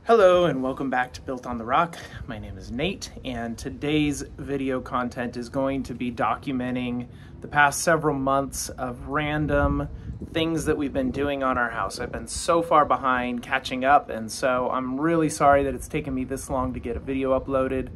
Hello and welcome back to Built on the Rock. My name is Nate, and today's video content is going to be documenting the past several months of random things that we've been doing on our house. I've been so far behind catching up, and so I'm really sorry that it's taken me this long to get a video uploaded.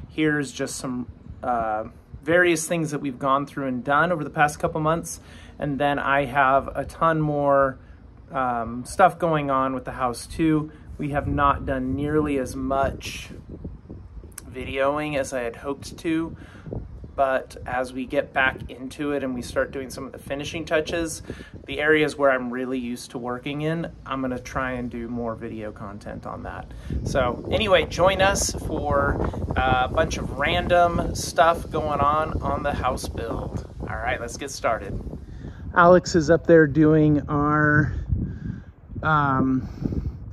Here's just some various things that we've gone through and done over the past couple months, and then I have a ton more stuff going on with the house too. We have not done nearly as much videoing as I had hoped to, but as we get back into it and we start doing some of the finishing touches, the areas where I'm really used to working in, I'm gonna try and do more video content on that. So anyway, join us for a bunch of random stuff going on the house build. All right, let's get started. Alex is up there doing our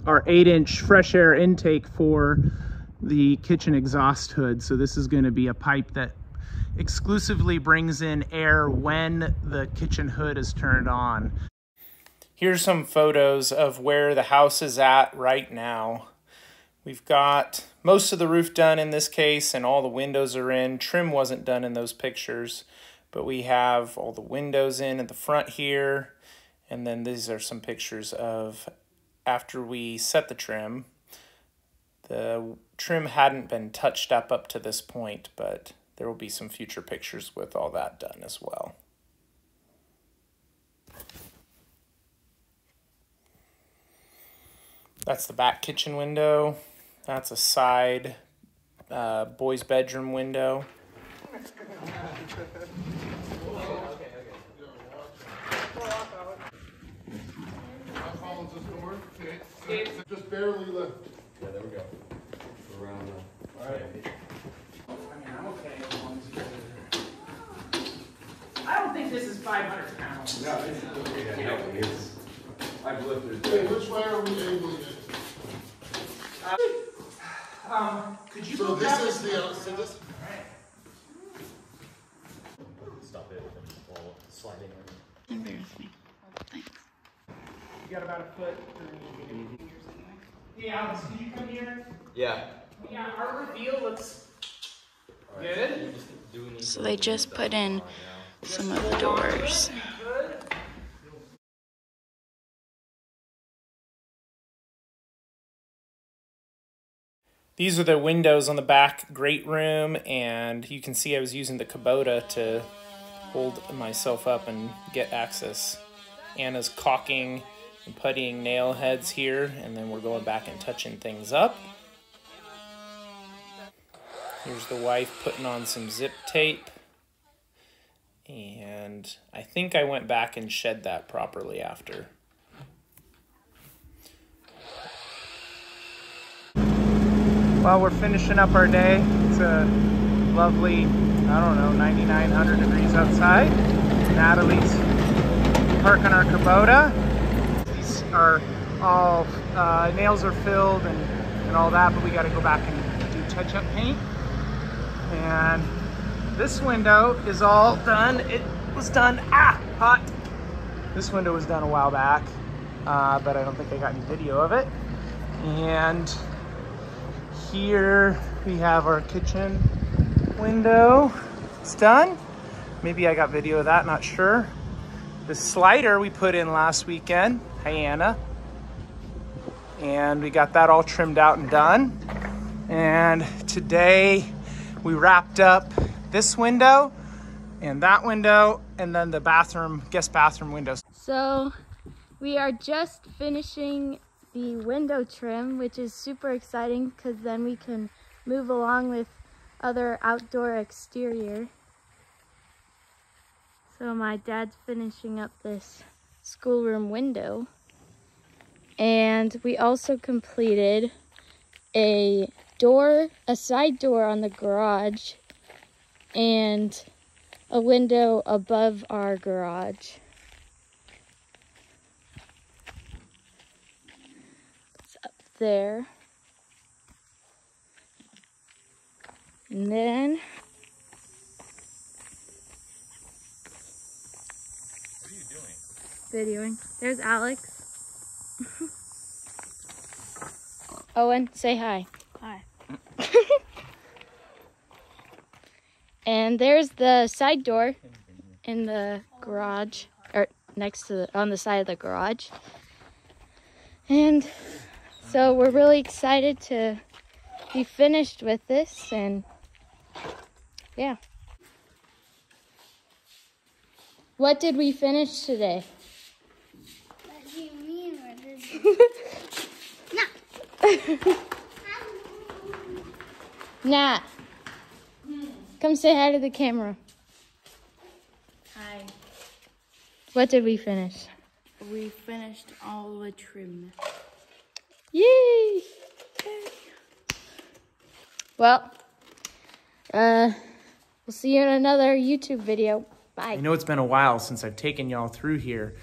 8-inch fresh air intake for the kitchen exhaust hood. So this is going to be a pipe that exclusively brings in air when the kitchen hood is turned on. Here's some photos of where the house is at right now. We've got most of the roof done in this case, and all the windows are in. Trim wasn't done in those pictures, but we have all the windows in at the front here. And then these are some pictures of after we set the trim. The trim hadn't been touched up to this point, but there will be some future pictures with all that done as well. That's the back kitchen window. That's a side boys' bedroom window. Just barely lift. Yeah, there we go. Around All right. I mean, I'm okay as long as I don't think this is 500 pounds. No, it's I've lifted Hey, it. which way are we able to get? Could you So go this grab is it? so this. Stop it from all sliding in. Embarrass me. Thanks. You got about a foot. Hey, Alex, could you come here? Yeah. Yeah, our reveal looks good. So they just put in some of the doors. These are the windows on the back great room, and you can see I was using the Kubota to hold myself up and get access. Anna's caulking and puttying nail heads here, and then we're going back and touching things up. Here's the wife putting on some zip tape, and I think I went back and shed that properly after. Well, we're finishing up our day. It's a lovely, I don't know, 9,900 degrees outside. Natalie's parking our Kubota. These are all, nails are filled and all that, but we got to go back and do touch-up paint. And this window is all done. It was done, hot. This window was done a while back, but I don't think I got any video of it. And here we have our kitchen window. It's done. Maybe I got video of that, not sure. The slider we put in last weekend. Hi, Anna. And we got that all trimmed out and done. And today we wrapped up this window and that window, and then the bathroom, guest bathroom windows. So we are just finishing the window trim, which is super exciting because then we can move along with other outdoor exterior. So my dad's finishing up this schoolroom window. And we also completed a side door on the garage and a window above our garage. It's up there. And then What are you doing? videoing. There's Alex. Owen, say hi. Hi. And there's the side door in the garage, or next to on the side of the garage. And so we're really excited to be finished with this, and yeah. What did we finish today? What do you mean? What is Nat, come say hi to the camera. Hi. What did we finish? We finished all the trim. Yay! Well, we'll see you in another YouTube video. Bye. I know it's been a while since I've taken y'all through here,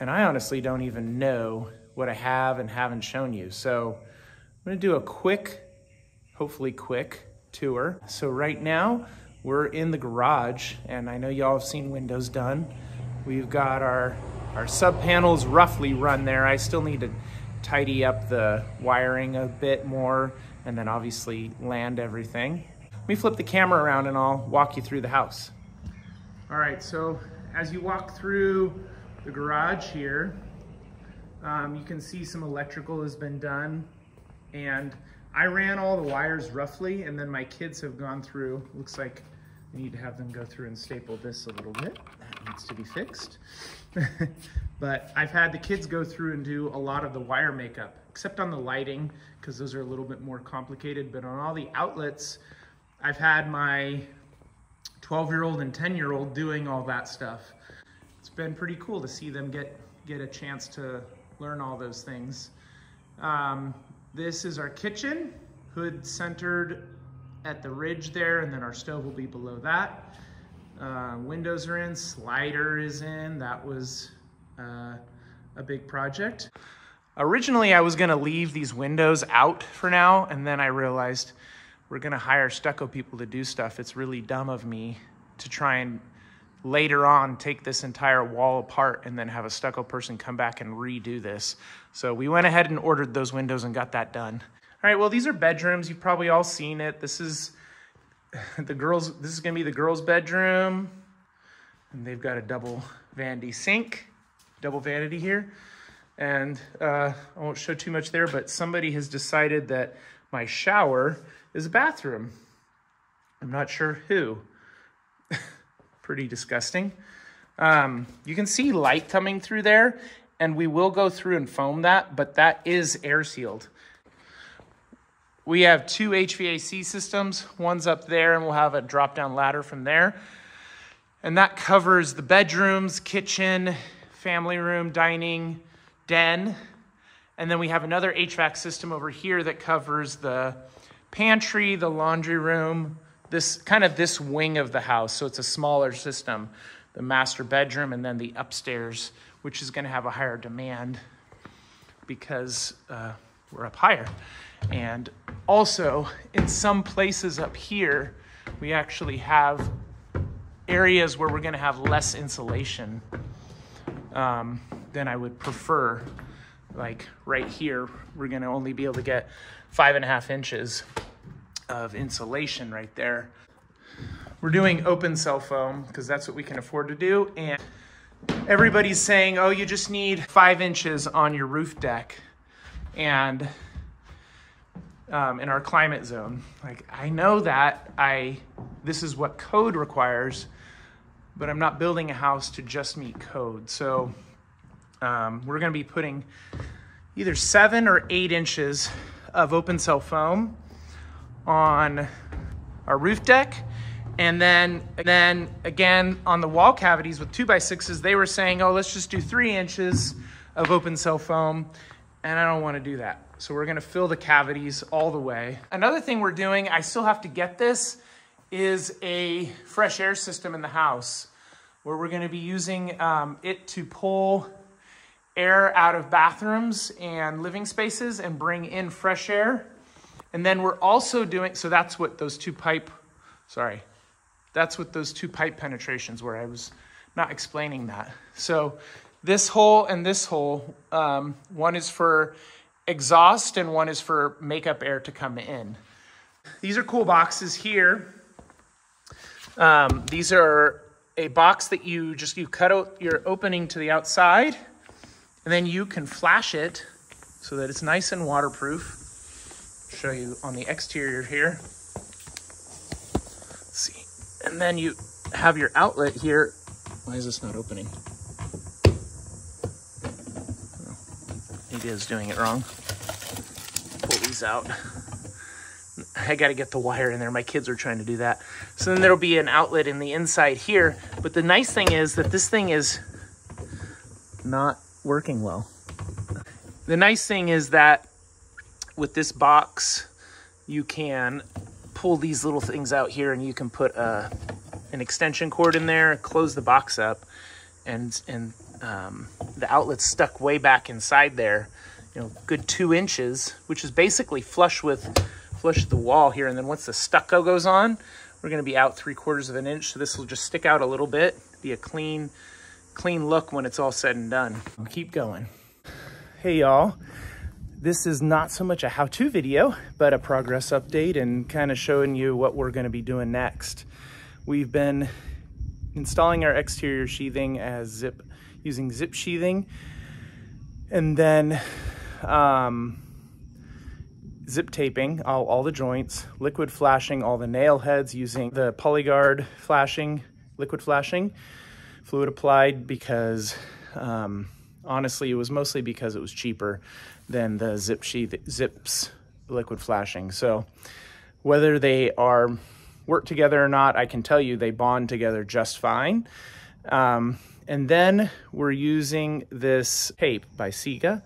and I honestly don't even know what I have and haven't shown you. So I'm gonna do a quick, hopefully quick tour. So right now we're in the garage, and I know y'all have seen windows done. We've got our sub panels roughly run there. I still need to tidy up the wiring a bit more, and then obviously land everything. Let me flip the camera around and I'll walk you through the house. All right, so as you walk through the garage here, you can see some electrical has been done, and I ran all the wires roughly, and then my kids have gone through. Looks like I need to have them go through and staple this a little bit. That needs to be fixed. But I've had the kids go through and do a lot of the wire makeup, except on the lighting, because those are a little bit more complicated. But on all the outlets, I've had my 12-year-old and 10-year-old doing all that stuff. It's been pretty cool to see them get a chance to learn all those things. This is our kitchen, hood centered at the ridge there, and then our stove will be below that. Windows are in, slider is in. That was a big project. Originally, I was gonna leave these windows out for now, and then I realized we're gonna hire stucco people to do stuff. It's really dumb of me to try and later on take this entire wall apart and then have a stucco person come back and redo this. So we went ahead and ordered those windows and got that done. All right, well, these are bedrooms. You've probably all seen it. This is the girls. This is gonna be the girls' bedroom. And they've got a double vanity sink, double vanity here. And I won't show too much there, but somebody has decided that my shower is a bathroom. I'm not sure who. Pretty disgusting. You can see light coming through there, and we will go through and foam that, but that is air sealed. We have two HVAC systems. One's up there, and we'll have a drop-down ladder from there. And that covers the bedrooms, kitchen, family room, dining, den. And then we have another HVAC system over here that covers the pantry, the laundry room, this wing of the house. So it's a smaller system, the master bedroom, and then the upstairs, which is gonna have a higher demand because we're up higher. And also in some places up here, we actually have areas where we're gonna have less insulation than I would prefer. Like right here, we're gonna only be able to get 5.5 inches of insulation right there. We're doing open cell foam because that's what we can afford to do. And everybody's saying, oh, you just need 5 inches on your roof deck. And in our climate zone, like I know that this is what code requires, but I'm not building a house to just meet code. So we're gonna be putting either 7 or 8 inches of open cell foam on our roof deck. And then again, on the wall cavities with 2x6s, they were saying, oh, let's just do 3 inches of open cell foam. And I don't wanna do that. So we're gonna fill the cavities all the way. Another thing we're doing, I still have to get this, is a fresh air system in the house where we're gonna be using it to pull air out of bathrooms and living spaces and bring in fresh air. And then we're also doing, so that's what those two pipe penetrations were. I was not explaining that. So this hole and this hole, one is for exhaust and one is for makeup air to come in. These are cool boxes here. These are a box that you cut out your opening to the outside, and then you can flash it so that it's nice and waterproof. I'll show you on the exterior here. Let's see. And then you have your outlet here. Why is this not opening? Oh, maybe I was doing it wrong. Pull these out. I got to get the wire in there. My kids are trying to do that. So then there'll be an outlet in the inside here. But the nice thing is that this thing is not working well. The nice thing is that with this box, you can pull these little things out here and you can put an extension cord in there, close the box up, and the outlet's stuck way back inside there, good 2 inches, which is basically flush with the wall here. And then once the stucco goes on, we're going to be out 3/4 of an inch. So this will just stick out a little bit, be a clean look when it's all said and done. I'll keep going. Hey y'all, this is not so much a how-to video, but a progress update and kind of showing you what we're going to be doing next. We've been installing our exterior sheathing as using zip sheathing, and then zip taping all the joints, liquid flashing all the nail heads using the PolyGuard flashing, liquid flashing, fluid applied because honestly it was mostly because it was cheaper than the zips liquid flashing. So whether they work together or not, I can tell you they bond together just fine. And then we're using this tape by Sega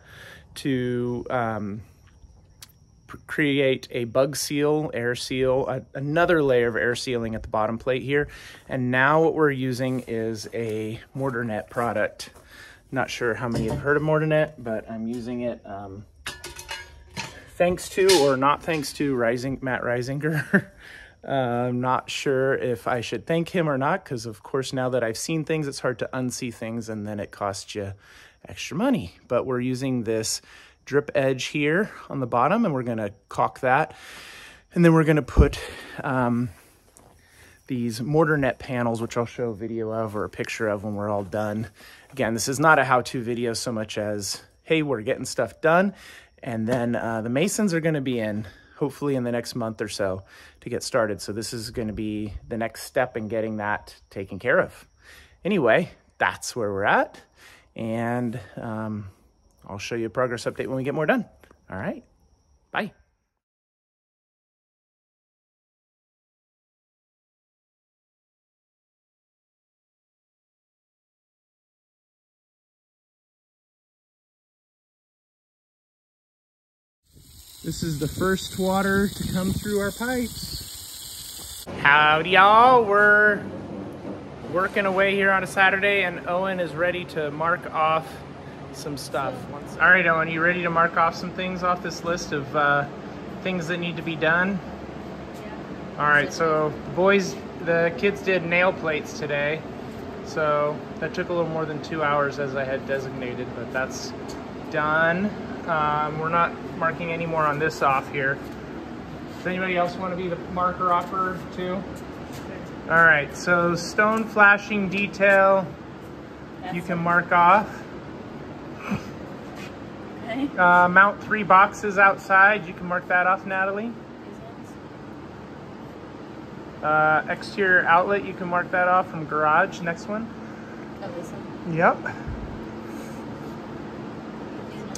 to create a bug seal, air seal, another layer of air sealing at the bottom plate here. And now what we're using is a Mortarnet product. Not sure how many have heard of Mortarnet, but I'm using it thanks to or not thanks to Matt Reisinger. I'm not sure if I should thank him or not, because of course now that I've seen things, it's hard to unsee things and then it costs you extra money. But we're using this drip edge here on the bottom and we're going to caulk that. And then we're going to put these Mortarnet panels, which I'll show a video of or a picture of when we're all done. Again, this is not a how-to video so much as, hey, we're getting stuff done. And then the masons are going to be in hopefully in the next month or so to get started. So this is going to be the next step in getting that taken care of. Anyway, that's where we're at. And I'll show you a progress update when we get more done. All right, bye. This is the first water to come through our pipes. Howdy y'all, we're working away here on a Saturday and Owen is ready to mark off some stuff. All right, Owen, you ready to mark off some things off this list of things that need to be done? Yeah. All right, so the kids did nail plates today. So that took a little more than 2 hours as I had designated, but that's done. We're not marking any more on this off here. Does anybody else want to be the marker offer too? All right, so stone flashing detail, you can mark off. Okay. Mount 3 boxes outside, you can mark that off, Natalie. Exterior outlet, you can mark that off from garage. Next one. Oh, this one? Yep.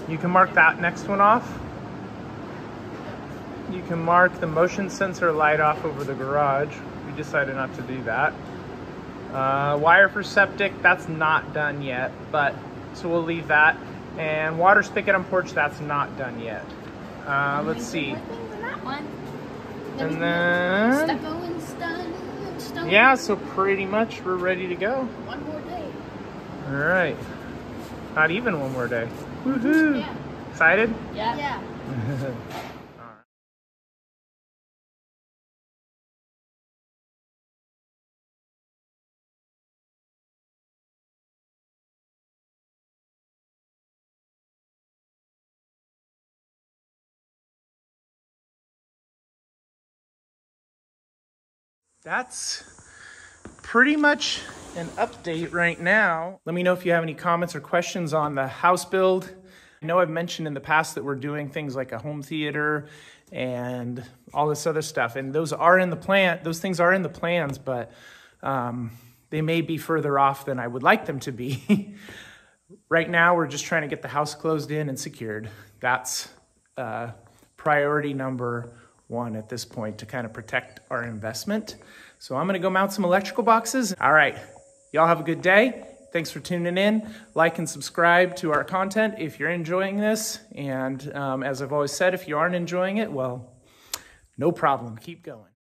You can mark that next one off. You can mark the motion sensor light off over the garage. We decided not to do that. Wire for septic, that's not done yet, but so we'll leave that. And water spigot on porch, that's not done yet. Let's see. And then, yeah, so pretty much we're ready to go. One more day. All right. Not even one more day. Woohoo! Yeah. Excited? Yeah. that's pretty much an update right now. Let me know if you have any comments or questions on the house build. I know I've mentioned in the past that we're doing things like a home theater and all this other stuff, and those are in the plan. Those things are in the plans, but they may be further off than I would like them to be. Right now, we're just trying to get the house closed in and secured. That's priority number one at this point, to kind of protect our investment. So I'm gonna go mount some electrical boxes. All right, y'all have a good day. Thanks for tuning in. Like and subscribe to our content if you're enjoying this. And as I've always said, if you aren't enjoying it, well, no problem, keep going.